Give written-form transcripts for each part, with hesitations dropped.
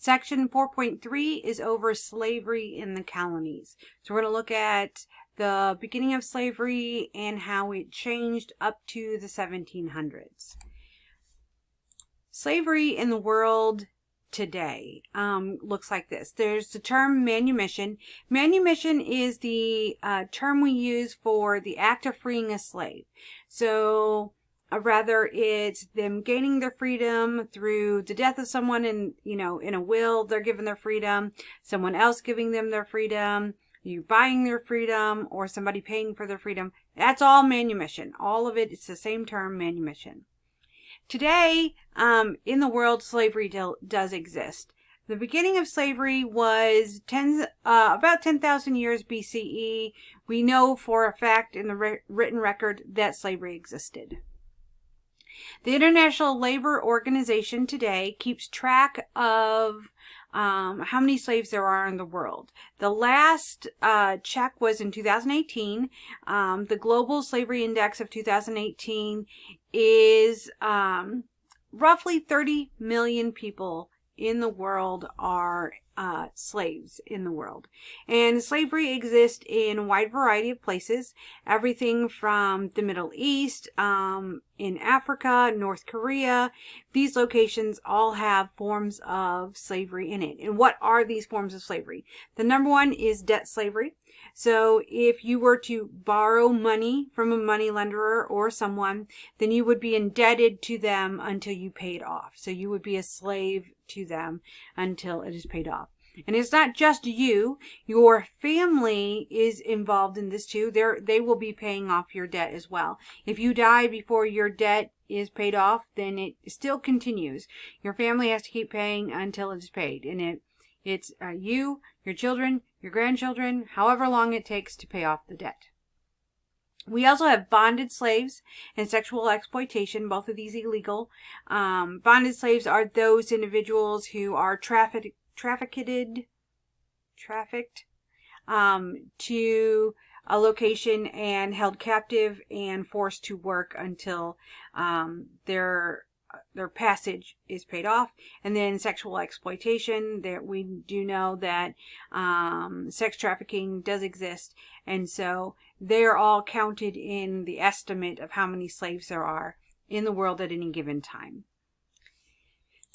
Section 4.3 is over slavery in the colonies. So we're going to look at the beginning of slavery and how it changed up to the 1700s. Slavery in the world today looks like this. There's the term manumission. Manumission is the term we use for the act of freeing a slave. So rather it's them gaining their freedom through the death of someone in a will, they're given their freedom, someone else giving them their freedom, you buying their freedom, or somebody paying for their freedom. That's all manumission. All of it, it's the same term, manumission. Today, in the world, slavery does exist. The beginning of slavery was about 10,000 years BCE. We know for a fact in the written record that slavery existed. The International Labor Organization today keeps track of how many slaves there are in the world. The last check was in 2018. The Global Slavery Index of 2018 is roughly 30 million people in the world are slaves in the world. And slavery exists in a wide variety of places, everything from the Middle East, in Africa, North Korea. These locations all have forms of slavery in it. And what are these forms of slavery? The number one is debt slavery. So if you were to borrow money from a money lender or someone, then you would be indebted to them until you paid off. So you would be a slave to them until it is paid off. And it's not just you, your family is involved in this too. They will be paying off your debt as well. If you die before your debt is paid off, then it still continues. Your family has to keep paying until it is paid. And it's you, your children, your grandchildren, however long it takes to pay off the debt. We also have bonded slaves and sexual exploitation, both of these illegal. Bonded slaves are those individuals who are trafficked to a location and held captive and forced to work until their passage is paid off. And then sexual exploitation, that we do know that sex trafficking does exist, and so they're all counted in the estimate of how many slaves there are in the world at any given time.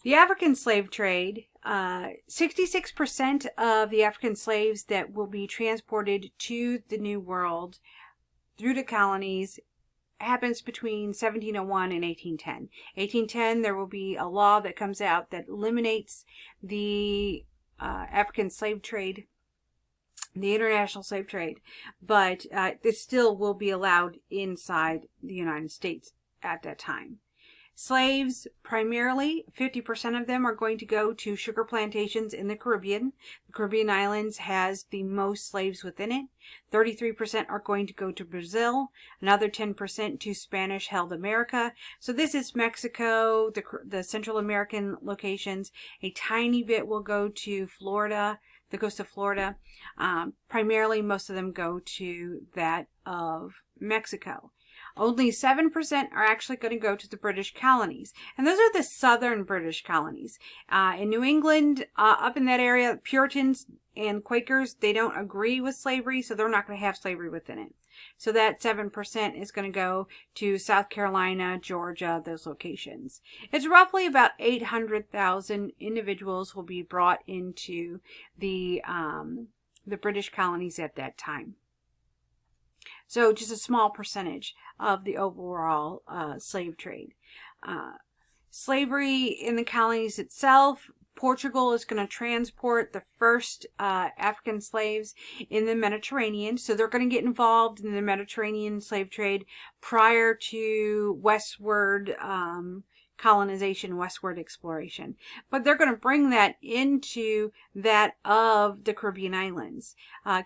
The African slave trade, 66% of the African slaves that will be transported to the New World through the colonies happens between 1701 and 1810. 1810, there will be a law that comes out that eliminates the African slave trade, the international slave trade, but it still will be allowed inside the United States at that time. Slaves, primarily, 50% of them are going to go to sugar plantations in the Caribbean. The Caribbean islands has the most slaves within it. 33% are going to go to Brazil. Another 10% to Spanish-held America. So this is Mexico, the Central American locations. A tiny bit will go to Florida, the coast of Florida. Primarily, most of them go to that of Mexico. Only 7% are actually going to go to the British colonies. And those are the southern British colonies. In New England, up in that area, Puritans and Quakers, they don't agree with slavery, so they're not going to have slavery within it. So that 7% is going to go to South Carolina, Georgia, those locations. It's roughly about 800,000 individuals will be brought into the British colonies at that time. So just a small percentage of the overall slave trade. Slavery in the colonies itself, Portugal is going to transport the first African slaves in the Mediterranean. So they're going to get involved in the Mediterranean slave trade prior to westward colonization, westward exploration. But they're going to bring that into that of the Caribbean islands.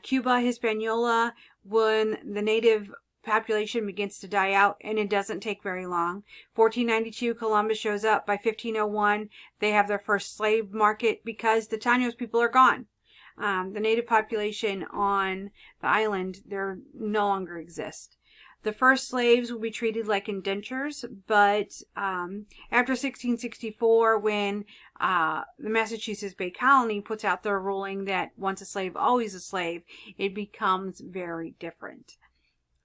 Cuba, Hispaniola, when the native population begins to die out, and it doesn't take very long. 1492, Columbus shows up. By 1501, they have their first slave market because the Tanos people are gone. The native population on the island, they no longer exist. The first slaves will be treated like indentures, but after 1664, when the Massachusetts Bay Colony puts out their ruling that once a slave, always a slave, it becomes very different.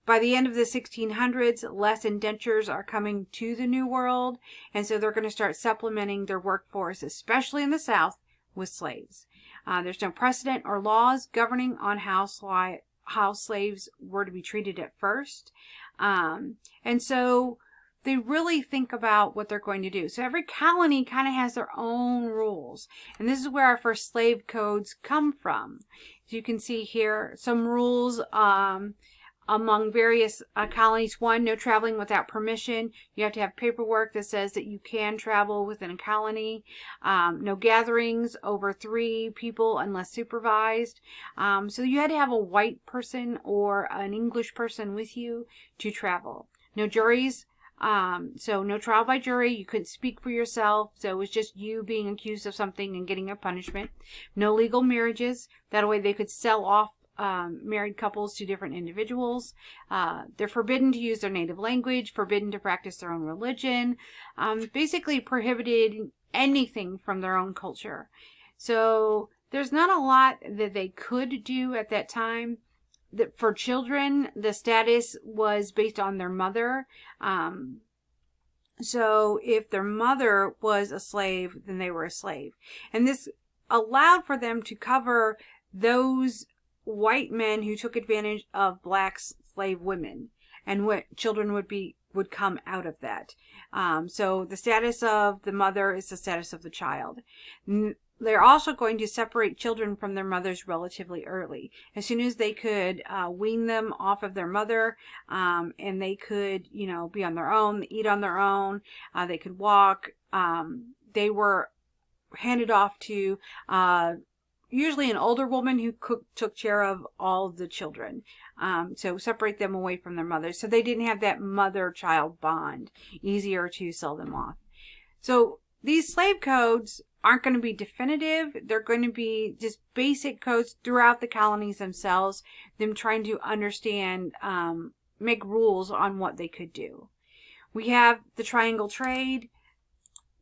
By the end of the 1600s, less indentures are coming to the New World, and so they're going to start supplementing their workforce, especially in the South, with slaves. There's no precedent or laws governing on how slaves were to be treated at first. And so they really think about what they're going to do. So every colony kind of has their own rules. And this is where our first slave codes come from. As you can see here, some rules among various colonies. One, no traveling without permission. You have to have paperwork that says that you can travel within a colony. No gatherings over 3 people unless supervised. So you had to have a white person or an English person with you to travel. No juries. So no trial by jury. You couldn't speak for yourself. So it was just you being accused of something and getting a punishment. No legal marriages. That way they could sell off married couples to different individuals. They're forbidden to use their native language, forbidden to practice their own religion, basically prohibited anything from their own culture. So there's not a lot that they could do at that time. For children, the status was based on their mother. So if their mother was a slave, then they were a slave. And this allowed for them to cover those white men who took advantage of black slave women, and what children would come out of that. So the status of the mother is the status of the child. They're also going to separate children from their mothers relatively early. As soon as they could wean them off of their mother, and they could, be on their own, eat on their own, they could walk, they were handed off to usually an older woman who took care of all the children. So separate them away from their mothers. So they didn't have that mother-child bond. Easier to sell them off. So these slave codes aren't going to be definitive. They're going to be just basic codes throughout the colonies themselves. Them trying to understand, make rules on what they could do. We have the triangle trade,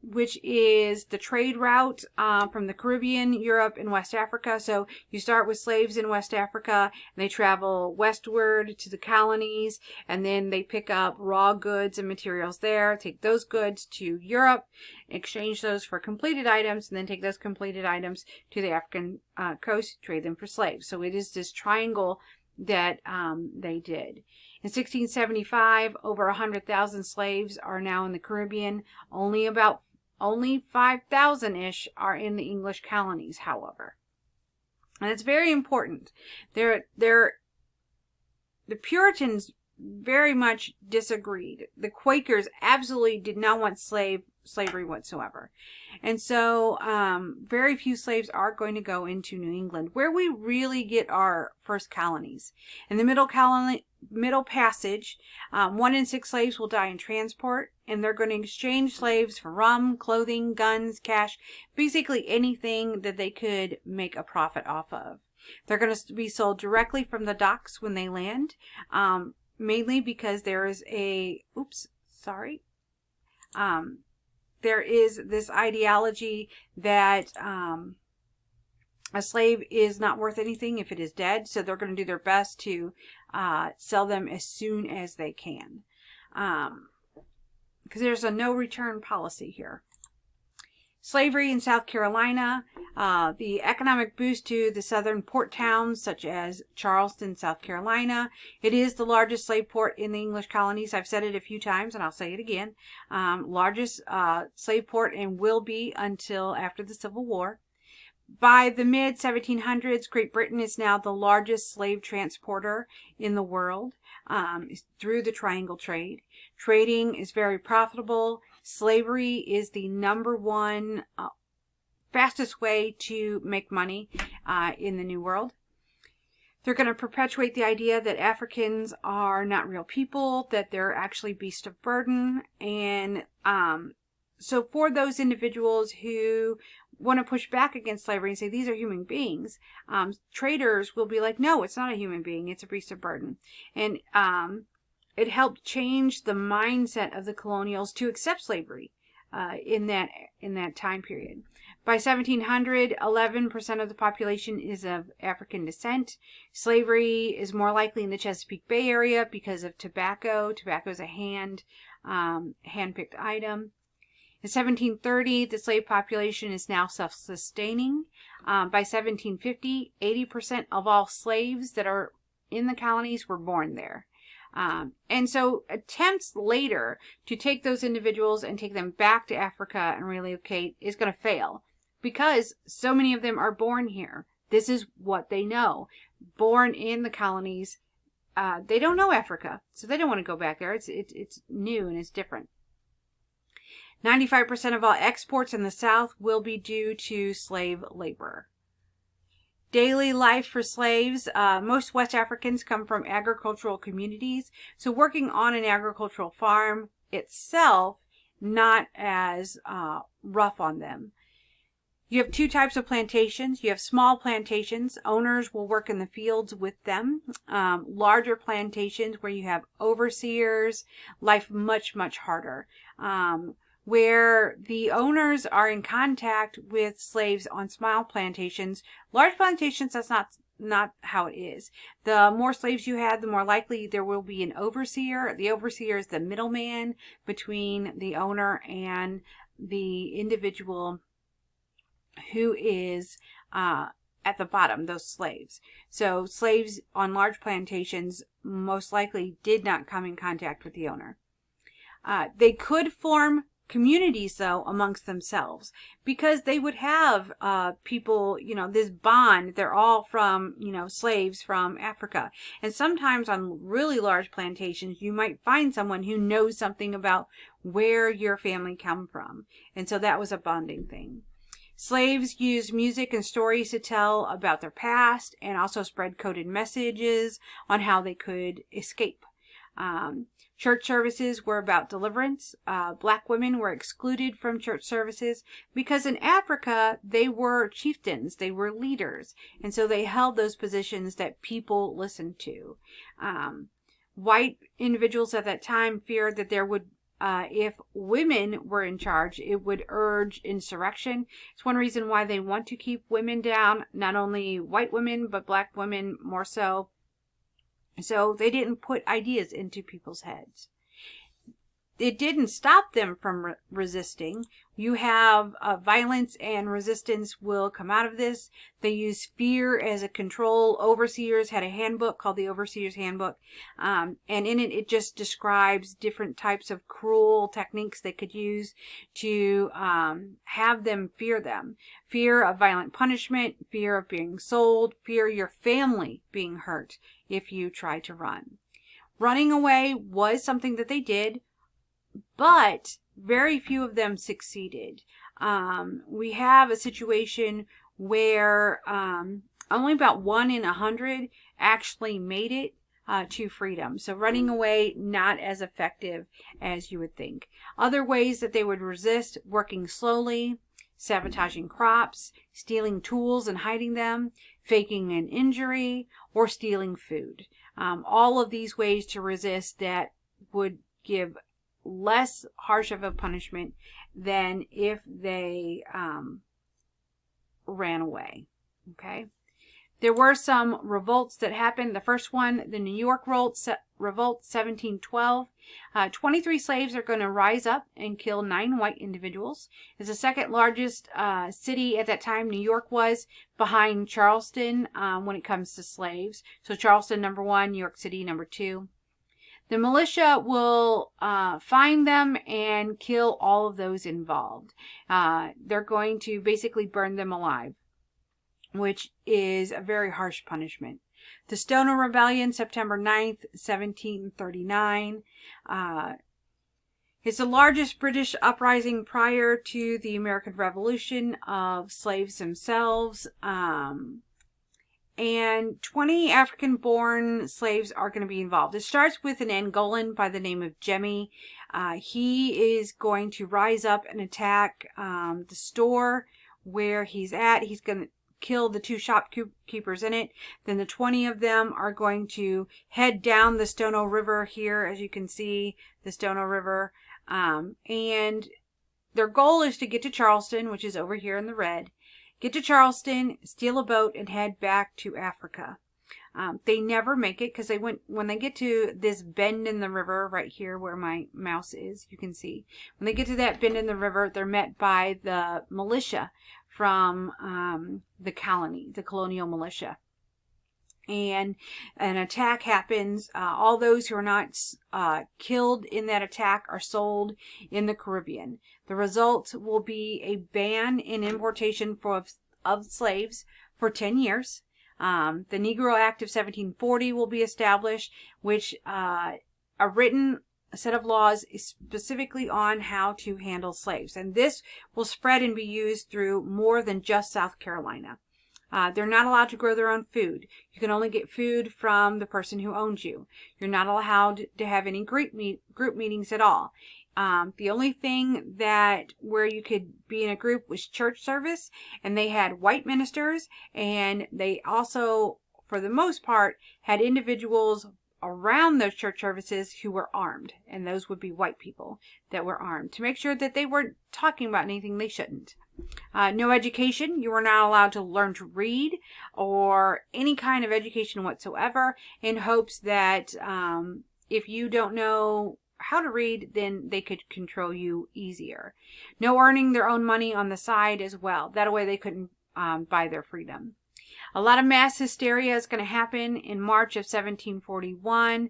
which is the trade route from the Caribbean, Europe, and West Africa. So you start with slaves in West Africa, and they travel westward to the colonies, and then they pick up raw goods and materials there, take those goods to Europe, exchange those for completed items, and then take those completed items to the African coast, trade them for slaves. So it is this triangle that they did. In 1675, over 100,000 slaves are now in the Caribbean. Only 5,000-ish are in the English colonies, however. And it's very important. The Puritans very much disagreed. The Quakers absolutely did not want slavery whatsoever. And so very few slaves are going to go into New England, where we really get our first colonies. In the Middle Passage, 1 in 6 slaves will die in transport, and they're going to exchange slaves for rum, clothing, guns, cash, basically anything that they could make a profit off of. They're going to be sold directly from the docks when they land, mainly because there is there is this ideology that a slave is not worth anything if it is dead, so they're going to do their best to sell them as soon as they can, because there's a no return policy here. Slavery in South Carolina, the economic boost to the southern port towns such as Charleston, South Carolina. It is the largest slave port in the English colonies. I've said it a few times and I'll say it again. Largest slave port, and will be until after the Civil War. By the mid-1700s, Great Britain is now the largest slave transporter in the world through the triangle trade. Trading is very profitable. Slavery is the #1 fastest way to make money in the New World. They're going to perpetuate the idea that Africans are not real people, that they're actually beasts of burden. And so for those individuals who want to push back against slavery and say these are human beings, traders will be like, no, it's not a human being, it's a beast of burden. And it helped change the mindset of the colonials to accept slavery in that time period. By 1700, 11% of the population is of African descent. Slavery is more likely in the Chesapeake Bay area because of tobacco. Tobacco is a hand-picked item. In 1730, the slave population is now self-sustaining. By 1750, 80% of all slaves that are in the colonies were born there. And so attempts later to take those individuals and take them back to Africa and relocate is going to fail because so many of them are born here. This is what they know. Born in the colonies, they don't know Africa, so they don't want to go back there. It's new and it's different. 95% of all exports in the South will be due to slave labor. Daily life for slaves. Most West Africans come from agricultural communities, so working on an agricultural farm itself, not as rough on them. You have two types of plantations. You have small plantations. Owners will work in the fields with them. Larger plantations where you have overseers. Life much, much harder. Where the owners are in contact with slaves on small plantations. Large plantations, that's not how it is. The more slaves you have, the more likely there will be an overseer. The overseer is the middleman between the owner and the individual who is at the bottom, those slaves. So slaves on large plantations most likely did not come in contact with the owner. They could form communities, though, amongst themselves, because they would have people, this bond. They're all from, slaves from Africa. And sometimes on really large plantations, you might find someone who knows something about where your family come from. And so that was a bonding thing. Slaves used music and stories to tell about their past and also spread coded messages on how they could escape. Church services were about deliverance. Black women were excluded from church services because in Africa, they were chieftains, they were leaders, and so they held those positions that people listened to. White individuals at that time feared that there would if women were in charge, it would urge insurrection. It's one reason why they want to keep women down, not only white women, but black women more so. So they didn't put ideas into people's heads. It didn't stop them from resisting. You have violence and resistance will come out of this. They use fear as a control. Overseers had a handbook called the Overseer's Handbook. And in it, it just describes different types of cruel techniques they could use to have them fear them. Fear of violent punishment, fear of being sold, fear your family being hurt if you try to run. Running away was something that they did, but very few of them succeeded. We have a situation where only about 1 in 100 actually made it to freedom. So running away, not as effective as you would think. Other ways that they would resist: working slowly, sabotaging crops, stealing tools and hiding them, faking an injury, or stealing food. All of these ways to resist that would give less harsh of a punishment than if they ran away. Okay. There were some revolts that happened. The first one, the New York Revolt, 1712. 23 slaves are going to rise up and kill 9 white individuals. It's the second largest city at that time. New York was behind Charleston when it comes to slaves. So Charleston number 1, New York City number 2. The militia will find them and kill all of those involved. They're going to basically burn them alive, which is a very harsh punishment. The Stoner Rebellion, September 9th, 1739. It's the largest British uprising prior to the American Revolution of slaves themselves. And 20 African-born slaves are going to be involved. It starts with an Angolan by the name of Jemmy. He is going to rise up and attack the store where he's at. He's going to kill the 2 shopkeepers in it. Then the 20 of them are going to head down the Stono River here, as you can see, the Stono River. And their goal is to get to Charleston, which is over here in the red. Get to Charleston, steal a boat, and head back to Africa. They never make it because when they get to this bend in the river right here where my mouse is, you can see. When they get to that bend in the river, they're met by the militia from the colony, the colonial militia. And an attack happens. All those who are not killed in that attack are sold in the Caribbean. The result will be a ban in importation of slaves for 10 years. The Negro Act of 1740 will be established, which a written set of laws is specifically on how to handle slaves. And this will spread and be used through more than just South Carolina. They're not allowed to grow their own food. You can only get food from the person who owns you. You're not allowed to have any group meetings at all. The only thing that where you could be in a group was church service, and they had white ministers, and they also, for the most part, had individuals around those church services who were armed, and those would be white people that were armed to make sure that they weren't talking about anything they shouldn't. No education. You were not allowed to learn to read or any kind of education whatsoever, in hopes that if you don't know how to read, then they could control you easier. No earning their own money on the side as well. That way they couldn't buy their freedom. A lot of mass hysteria is going to happen in March of 1741.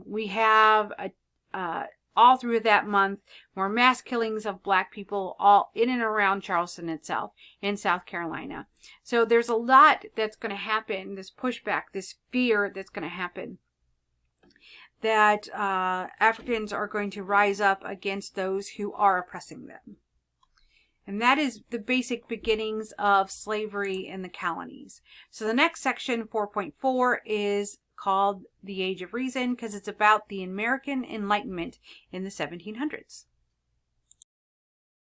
We have all through that month more mass killings of black people all in and around Charleston itself in South Carolina. So there's a lot that's going to happen, this pushback, this fear that's going to happen, that Africans are going to rise up against those who are oppressing them. And that is the basic beginnings of slavery in the colonies. So the next section, 4.4, is called The Age of Reason, because it's about the American Enlightenment in the 1700s.